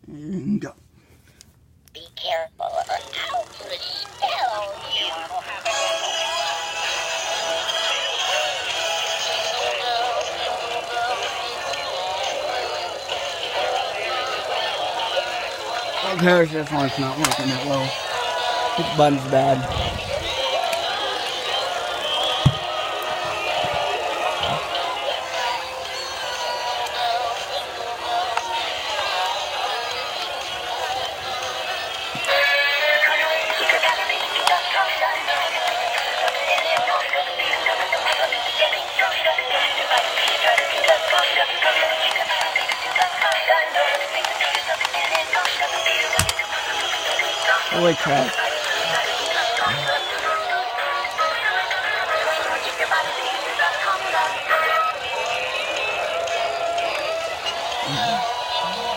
And go. Be careful or I'll put a spell on you. Okay, this one's not working that well. This button's bad. Holy crap.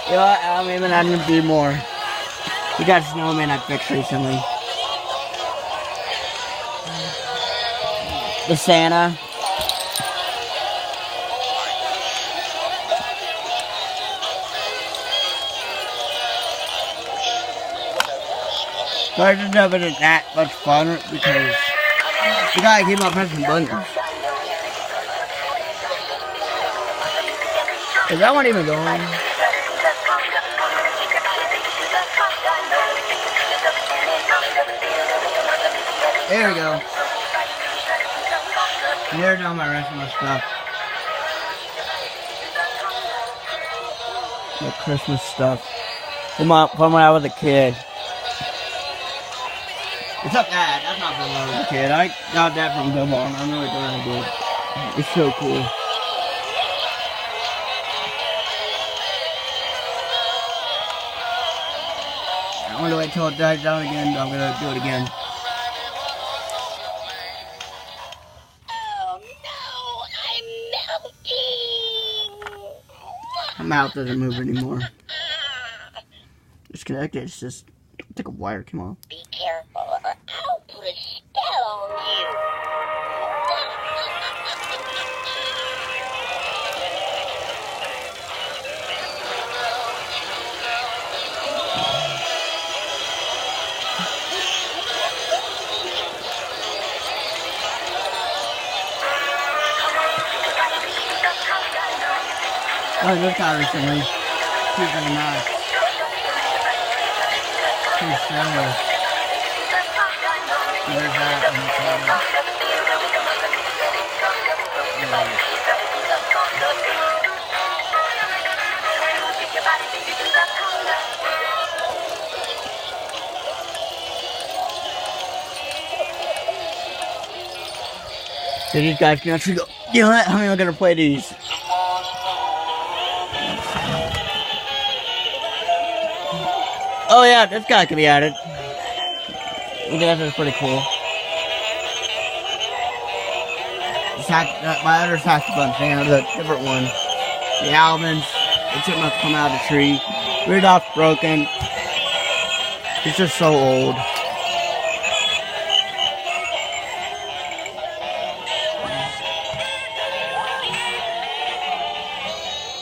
Yeah, I'm even adding a few more. We got Snowman I fixed recently. The Santa. So I just haven't been that much fun because you gotta keep on pressing buttons. Is that one even going? There we go. There's all my rest of my stuff. The Christmas stuff. From when I was a kid. It's not that. That's not from when I was a kid. I got that from Bill Ball. I'm really glad I did. It's so cool. I'm gonna wait till it dies down again. I'm gonna do it again. Oh no, I'm melting. My mouth doesn't move anymore. It's connected. It's just like a wire came off. Be careful or I'll put a spell on you. Oh, this guy recently. He's very nice. He's similar. There's that in the corner. So these guys can actually go, you know what? How am I gonna play these? Oh yeah, this guy could be added. Yeah, that's pretty cool. My other saxophone fan, the different one. The almonds, the chipmunks come out of the tree. Rudolph's broken. He's just so old.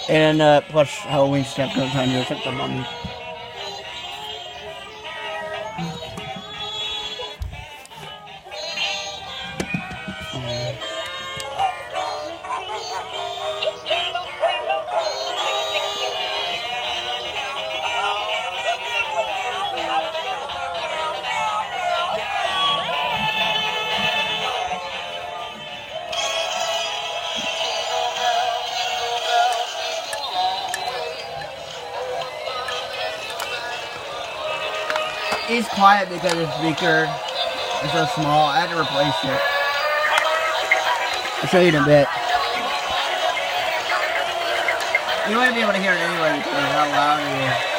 And plus Halloween stuff goes on here, except the mummy. He's quiet because his speaker is so small. I had to replace it. I'll show you in a bit. You won't be able to hear it anyway because of how loud it is.